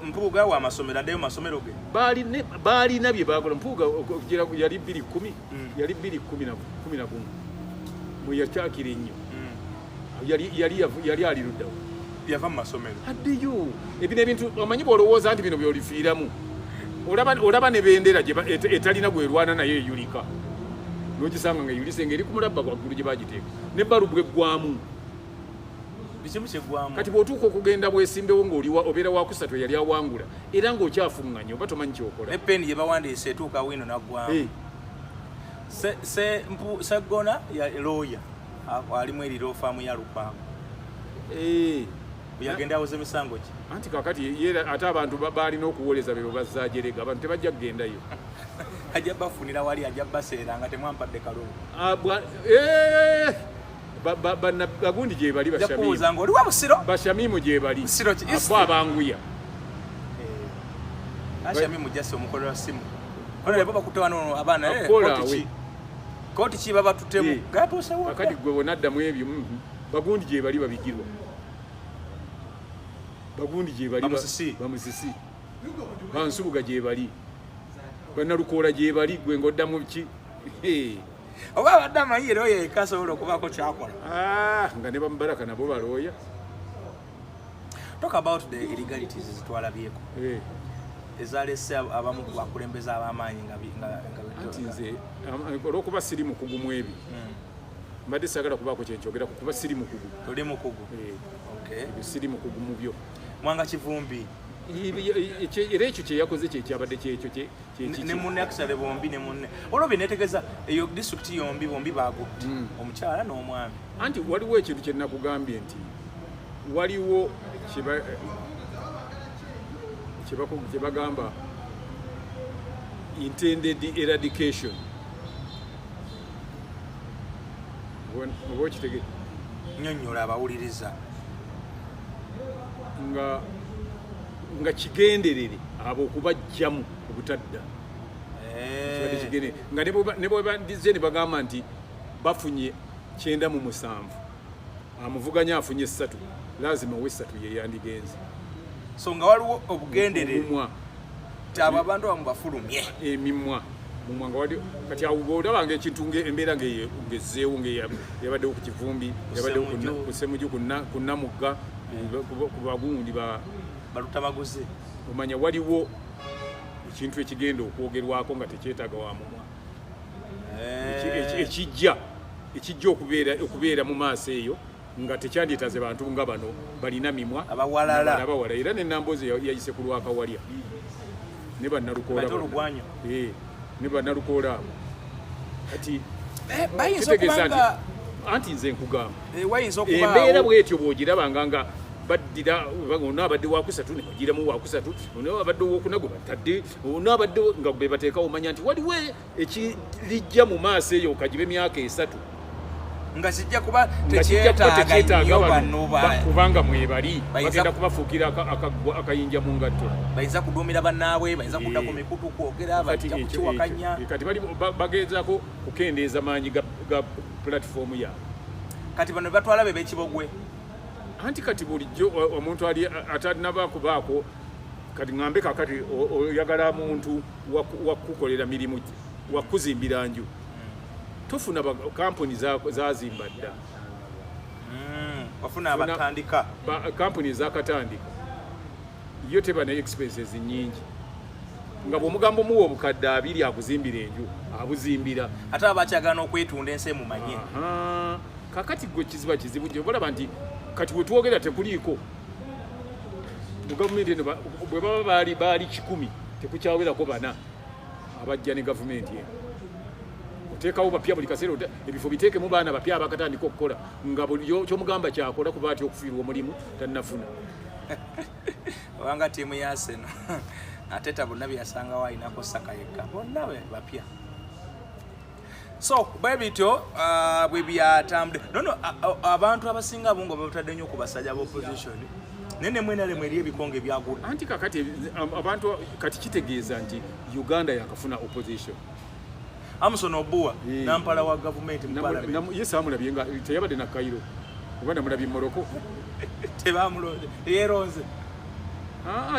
mpuuga wa amasomero addeyo masomero ge baalina bye bakola mpuuga yali 2010 yali 2011 bwe yakyakira ennyo yali ali luddawo yava mu masomero addeyo ebino ebintu omanyi bw'olowooza nti bino byolifiiramu olaba ne bendera etalina gwerwana naye eyulika nogisanga nga eyulise ngeri ku mulabba gwaggulu gye bagiteeka nebbalubu eggwamu bikimu kyeggwamu kati bw'otuuka okugenda bwesimbewo ng'obeera wakusatu yali awangula era ng'okyafuŋŋanya oba tomanyi kyokola nepeni gye bawandiise etuuka wino naggwamu Seggona ya lawyer alimu eriro faamu ya Lukwago yagenda awoze misango ki anti kakati ate abantu balina okuwoleza bebo bazaajerega abantu tebajja kugendayo ajja bafunira wali ajja baseera nga temwampadde kalulu bagundi gye bali bashamim oli wa busiro bashamimu gye bali busiro ki abo abanguya ashamimu jase omukolera simu kola baba kutewano abana koti ki baba tutemu gapose wo akati gwe wonadda mu ebyo bagundi gye bali babigirwa bagundi gye bali bamusisi bansubuga gye bali banalukoola gye bali gwe ngodda mu ki oba badama yero ye kasobola okubako kyakola nga ne bamubaraka nabo balooya talk about the illegalities zitwalabyeko ezalese abamu bakulembeza abamaanyi anti nze olwokuba siri mukugu mu ebyo mbadde sagala kubaako kyenkyogera kuba siri mukugu toli mukugu ebyo siri mukugu mu byo Mwanga Kivumbi era ekyo kye yakoze kyekyabadde kyekyo ne munne akusale bombi ne munne olwo netegeeza eyo district yombi bombi bagutte omukyala n'omwami anti waliwo ekintu kye nakugambye nti waliwo kye bagamba intended eradication oba okitegedde nnyonnyola abawuliriza nga kigenderere abo okubajjamu obutadda nga ne bwebandize ne bagamba nti bafunye 97 amuvuganya afunye 3 lazima we 3 yeyandigenze so nga waliwo obugenderere abo abantu abamu bafulumye emimwa mumwanga wali kati awubodabanga ekintu embeera ngezeewo yabaddewo ku Kivumbi yabaddewo ku Ssemujju ku Namugga ku bagundi balutamaguze omanya waliwo ekintu ekigenda okwogerwako nga tekyetaaga wa mumwa ekijja okubeera mu maaso eyo nga tekyandyetaze bantu nga bano balina mimwa abawalala era nenamboozi yayise ku Lwakawalya ne bannalukoola abo kati bayinza anti nze nkugamba embeera bwetyo bwogirabanga nga baddira ono abadde wakusatu ne bagiramu wakusatu ono abadde owokunago batadde ono abadde nga be bateekawo omanya nti waliwo ekirijja mu maaso eyo okagiba emyaka 3 nga kijja kuba tekyetaaga kubanga mwebali bagenda kubafuukira akayinja mu ngatto bayinza kuduumira bannaabwe bayinza kudda ku mikutu kwogera bajja kukiwakanya kati bagezaako kukendeeza maanyi ga pulatifomu yaabwe kati bano batwala be b'ekibogwe anti kati bulijjo omuntu ali atanaba kubaako kati ngambe kakati oyagala muntu wakukolera mirimu wakuzimbira nju tofuna kampuni zazimba dda wafuna abatandika kampuni zakatandika yo teba ne expenses nyingi nga bw'omugambo muwa obukadde 2 akuzimbira enju abuzimbira ate abakyagana okwetunda ensi mumanye kakati gwe kiziba kizibu nje olaba nti kati wetwogera tekuliiko mu gavumenti eno bwe baba baali 100 tekukyawerako 4 abajja ne gavumenti eno oteekawo bapya buli kaseera ebifo biteekemu baana bapya abakatandika okukola nga buli kyomugamba kyakola kuba ati okufiirwa omulimu tannafuna obanga ttiimu ya Arsenal Ateta bonna byasangawo alinako Saka yekka bonna bapya so bwebityo bwe byatambudde nono abantu abasinga abungo batadde nnyo ku basajja b'opposition nene mwenale mweri ebikonge byagula anti kakati abantu kati kitegeeza nti Uganda yakafuna opposition Amson Obua nampala wa government mu parliament yes amulabye nga teyabadde na Cairo obanda mulabye Morocco tebamulode yeronze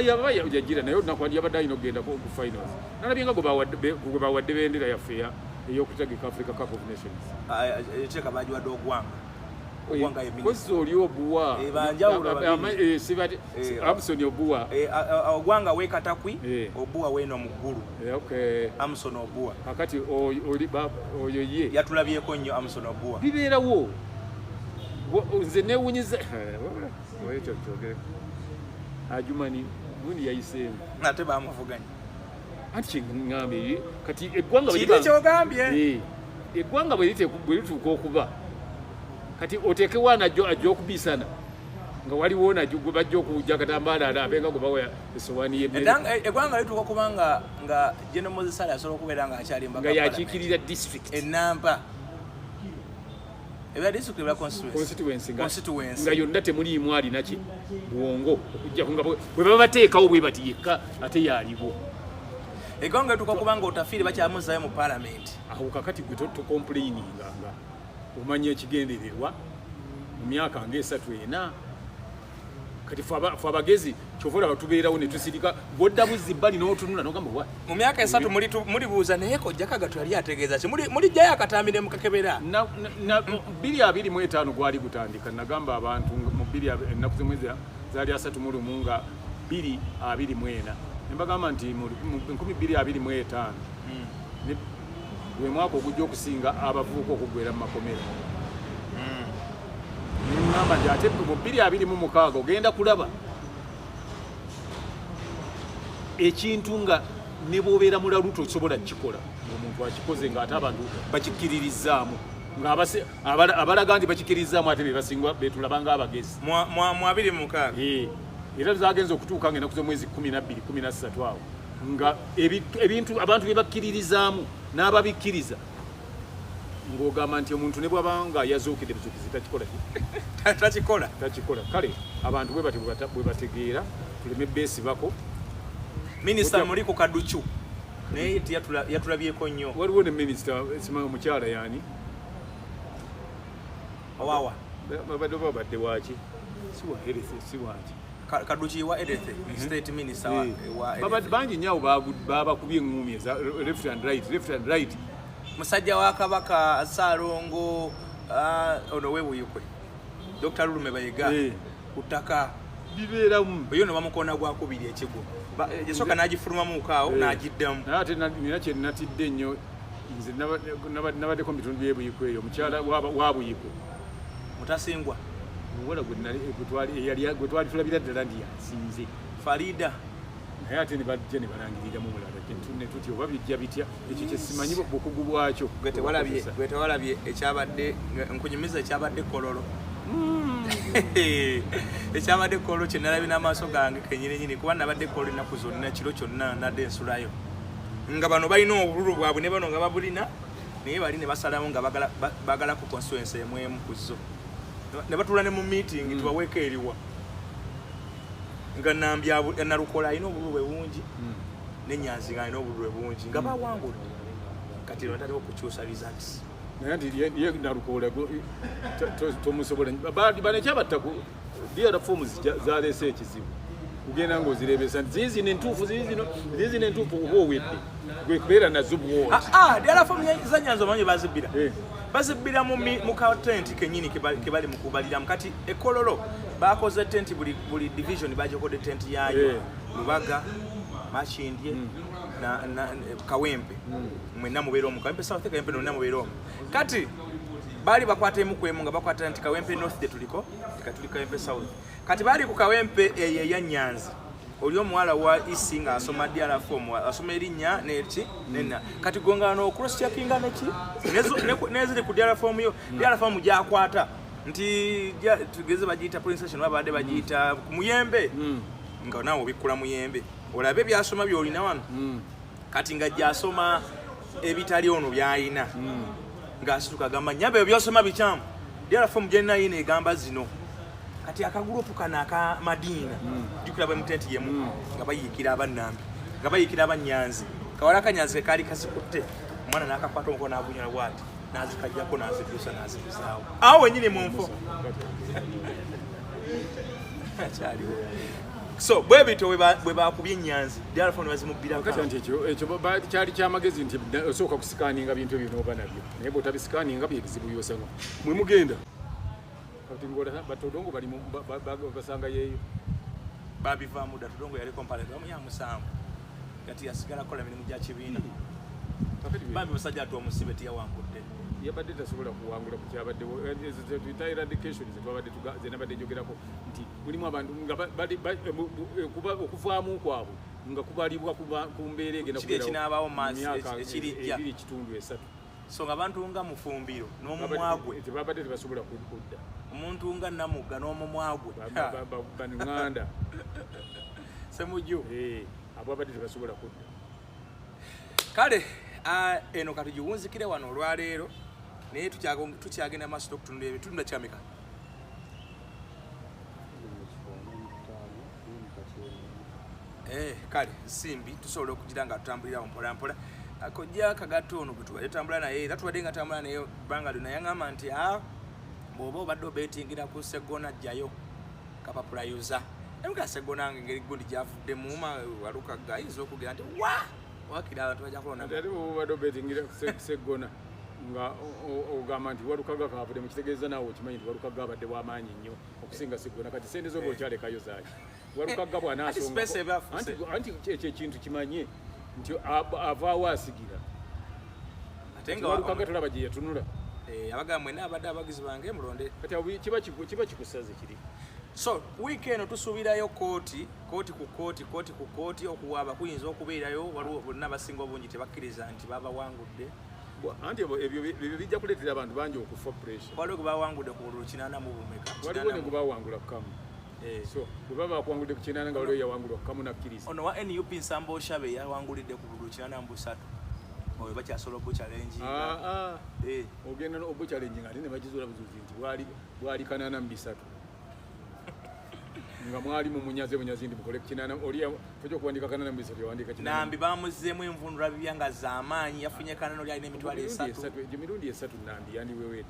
yaba yagira nayo nakwandi yabadde ayina okugenda ku finals nalabye nga gwe bawadde bendera yaffe eyokutegeka Africa Cup of Nations eteka bajiwadde ogwanga kozi oli Obua sibati Amson Obua ogwanga wekatakwi Obua weno mugulu okay Amson Obua akati oyo ye yatulabyeko nnyo Amson Obua bibeerawo nze newunyiza ekyo kyogere Ajumani gundi yayiseemu ate bamuvuganya anti ngambe kati eggwanga bwe lituuka okuba kati oteekewana ajja okubisana nga waliwo najjo gwe bajja okujja katambaala abenga gwe bawa essowaani eggwanga lituuka okuba nga General Moses Sale asobola okubeera nga akyalimba nga yakiikirira district enamba ebya district ebya constituency nga yonna temuliimu alinaki buwongo okujja nga bwe baba bateekawo bwe bati yekka ate yaaliwo eggwanga lituuka okuba nga otafiire bakyamuzzayo mu parliament awo kakati gwe tokomplaininga nga omanya ekigendererwa mu myaka nga 3-4 kati fe abagezi kyovola batubeerawo ne tusirika bwodda buzibbali n'otunula n'ogamba wa mu myaka 3 mulibuuza naye kojjakaga twali ategeeza ki mulijjayo akatambire mu kakebera 2025 gwali gutandika nagamba abantu mu ennaku zimwe zaali 31 nga 2024 nembagamba nti mu 2025 gwe mwaka ogujja okusinga abavubuka okuggwera mu makomera ngamba nti ate mu 2026 ogenda kulaba ekintu nga ne bw'obeera mulalu tosobola kikola ng'omuntu akikoze ng'ate abantu bakikkiririzaamu abalaga nti bakikkiririzaamu ate be basinga betulabanga abagezi mu 26 era zagenza okutuuka nga enaku z'omwezi 12 13 awo nga ebintu abantu bye bakkiririzaamu n'ababikkiriza ng'ogamba nti omuntu ne bw'abanga yazuukidde buzuukizi takikola kale abantu bwe bategeera tuleme beesibako. Minisita muli ku kaducu naye yatulabyeko nnyo. Waliwo ne minisita simanyi omukyala yani owawa babadde waki siwa herese siwaki kaduci wa edete state minister wa babadde bangi nnyo babakubye eŋŋumi eza left and right musajja wa kabaka Saalongo ono webuyikwe Dr. Lulume Bayiga kutaka bibeeramu oyo no bamukona gwakubiri ekigo yasoka n'agifulumamu kaawo n'agiddamu ate nina kye natidde nnyo nze nabaddeko mu bitundu byebuyikwe eyo omukyala wa buyikwe mutasingwa muwala gwe twali tulabira ddala ndi yasinze Farida naye ate ne bajja ne balangiriramu mulala kyentunne tuti oba bijja bitya ekyo kyesimanyi bukugu bwakyo gwe tewalabye ekyabadde nkunyumiza ekyabadde kololo ekyabadde kololo kye nalabye n'amaaso gange kenyininyini kuba nabadde kololo ennaku zonna kiro kyonna nadde ensulayo nga bano balina obululu bwabwe ne bano nga babulina naye bali ne basalamu nga bagala ku constituency emu ku zo ne batula ne mu meeting tubaweeko eriwa nga Nalukola alina obululu bungi n'Enyanzi alina obululu bungi nga bawangudde kati bataliwo kukyusa results naye nti ye Nalukola tomusobola banekyabattaku diara forms zaleese ekizibu kugenda ng'ozireebesa nti ziizino entuufu oba owedde gwe kubeera nazo bwoti diara form za Nyanzi omanyi bazibbira mu katenti kenyini kebali mu kubaliramu kati ekololo bakoze tenti buli division bagikode tenti yaayo Lubaga Makindye na Kawempe mwenna mubeera omu Kawempe South Kawempe nonna mubeera omu kati bali bakwata emukwemu nga bakwata nti Kawempe North de tuliko katuli Kawempe South kati bali ku Kawempe ya Nyanzi oli omuwala wa isi nga asoma diara form asoma erinnya n'eki nenna kati gongano cross checking neki nezire ku diara form yo diara form gyakwata nti tugeze bagiyita polling station babadde bagiyita Muyembe nga nawo bikula Muyembe olabe byasoma byolina wano kati nga gyasoma ebitali ono byalina nga asituka gamba nyabe byosoma bikyamu diara form gyenna yine egamba zino kati akagurupu kana aka Madina dikulaba mutenti yemu nga bayikira abannambi nga bayikira abanyanzi kawala kanyanzi kali kasikutte mwana nakakwata omukono agunyala bwati nazikajjako nazikusa nazikuzaawo awo wenyini munfo so bwebito bwe bakubye Nyanzi diara phone bazimubira kati nti ekyo kyali kyamagezi nti osooka kusikaninga bintu ebyo n'oba nabyo naye bw'otabisikaninga byebizibu byosanga mwe mugenda kati ngola batodongo bali basanga yeeyo babiva muda tudongo yali comparative ya musambu kati yasigala kola mirimu gya kibiina babi basajja atu omusibe tiya wangudde yabadde tasobola kuwangula ku kyabadde twita eradication zenabadde jogerako nti mulimu abantu nga okuvaamu kwabwe nga kubalibwa ku mbeera egenda kubeerawo ekirijja kitundu 3 so nga abantu nga Mufumbiro n'omumwagwe tebabadde tebasobola kudda omuntu nga Namugga n'omumwagwe baninganda semujju abo babadde tebasobola kudda kale eno katugiwunzikire wano olwaleero naye tukyagenda maaso n'okutunda ebitundu kyameka kale simbi tusobola okugira nga tutambulirawo mpolampola akojja kagatono gwe tutambula naye era tubadde nga tambula naye bbanga lyonna yaŋŋamba nti bw'oba obadde obeetingira ku Sseggona ajjayo kapapula yuza emuka Sseggona nga engeri gundi gyavudde muuma Walukaga ayinza okugera nti wakira abantu bajja kulona ate obadde obeetingira ku Sseggona nga ogamba nti Walukaga kaavudde mu kitegeeza naawe okimanyi nti Walukaga abadde w'amaanyi nnyo okusinga Sseggona kati sente z'oba okyalekayo zaaki Walukaga bw'anaasonga anti ekyo ekintu kimanye nti avaawo asigira ate nga Walukaga tulaba gye yatunula abagamba mwena abadde abagizi bange mulonde kati kiba kikusaze kiri So weekend tusuubirayo kooti ku kooti okuwaaba kuyinza okubeerayo waliwo bonna abasinga obungi tebakkiriza nti babawangudde anti ebyo bijja kuleetera abantu bangi okufa pressure. waliwo gwe bawangudde ku bululu 80 mu bumeka waliwo ne gubawangula kamu so bwe baba bakuwangudde ku 80 nga waliwo yawangulwa ku kamu nakkiriza. ono wa NUP Nsamba Oshabe yawangulidde ku bululu 83 oyo bakyasobola obu challenge ogenda obu challenge nga ate ne bagizuula buzuzi nti bwali 83 nga mwali munyaze ndi mukole kinana oli tojo kuandika kanana mbisa yawandika kinana nambi bamuzzeemu envunula bibya zamaanyi yafunye kanana oli alina emitwalo 3 emirundi 3 nambi yandi wewe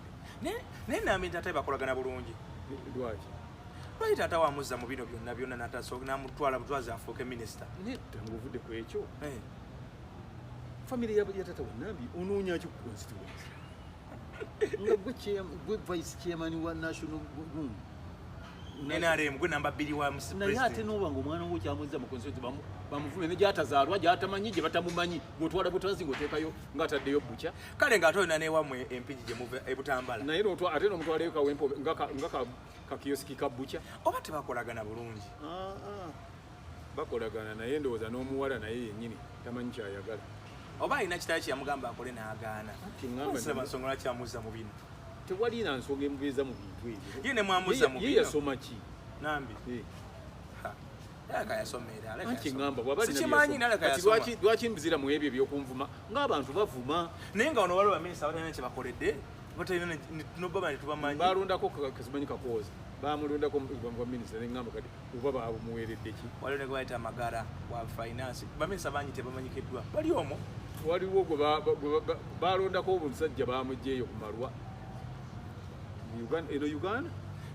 ne nambi tata bakolagana bulungi lwaki lwaki tata wamuzza mu bino byonna natasoka namutwala mutwaze afuuke minister nguvudde ku ekyo family ya tata nambi onoonya ki ku constituency nga gwe vice chairman wa national NRM gwe namba 2 wa president na yate no wango mwana wo kyamuzza mu constituency bamuvume ne gyatazaalwa gyatamanyi gye batamumanyi ngotwala butazi ngotekayo ngataddeyo bucha kale ngatolina ne wamwe empiji gye muve ebutambala naye no ate no mutwale ka wempo ngaka kioski ka bucha oba tebakolagana bulungi bakolagana naye ndowooza n'omuwala naye yennyini tamanyi kyayagala oba alina kitali kyamugamba akole n'agaana nsonga kyamuzza mu bino tewali na nsonga emubeeza mu bintu ebyo ye ne mwamuzza mu bino ye yasoma ki nambi aleka yasomera sikimanyi lwaki mbizira mu ebyo ebyokunvuma ng'abantu bavuma naye nga ono waliwo baminisita batalina kye bakoledde batalina nobaba ne tubamanyi balondako kazimanyi kakooza bamulondako bwa minisita neŋŋamba kati oba bamuweeredde ki waliwo ne gwe bayita amagara wa finance baminisita bangi tebamanyikiddwa bali omwo waliwo gwe balondako omusajja bamugjeeyo ku malwa Uganda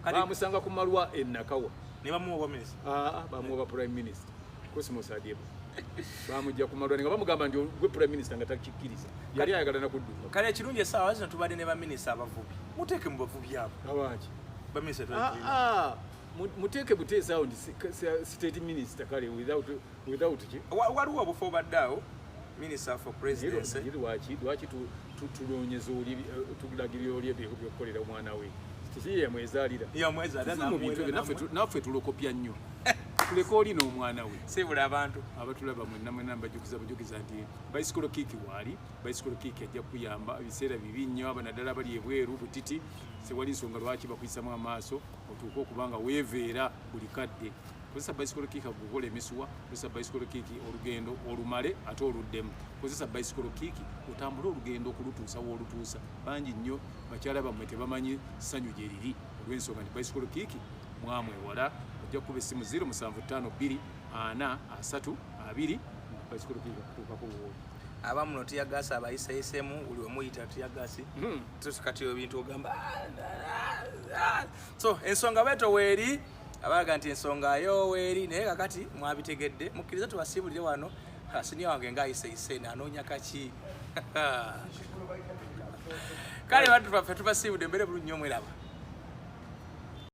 bamusanga ku malwa enakawa ne bamuwa obwa minisita bamuwa prime minister Cosmos Adebo bamujja ku malwa nga bamugamba nti gwe prime minister nga takikkiriza yali ayagala na kudduka kale ekirungi essaawa zino tubadde ne baminisita abavubi muteeke mu bavubi abo abaki baminisita muteeke buteesaawo nti state minister kale without ki waliwo obufo obaddaawo minister for presidency lwaki tulonyeza oli tulagirira oli ebyokukolera omwana we kiki yamwezaalira naffe tulokopya nnyo tuleka oli n'omwana we sibula abantu abatulaba mwenna bajukiza nti bicycle kick waali bicycle kick ajja kuyamba ebiseera bibi nnyo aba naddala bali ebweru butiti sewali nsonga lwaki bakuyisamu amaaso otuuka okubanga weeveera buli kadde kozesa bicycle kick gukola emisuwa kozesa bicycle kick olugendo olumale ate oluddemu kozesa bicycle kick otambule olugendo okulutuusa woolutuusa bangi nnyo bakyala bammwe tebamanyi ssanyu gye liri olw'ensonga nti bicycle kick mwamwewala ojja kuba essimu 0752 432 bicycle kick kutuukako buwoli abamuno tiyagasi abayisayiseemu buli wemuyita tiyagasi kati ebintu ogamba so ensonga beto weeri abaga nti ensonga yo weeri naye kakati mwabitegedde mukkiriza tubasiibulire wano siniya wange ngaayisayise nanoonya kaki kale bantu baffe tubasiibudde mbere bulungi omweraba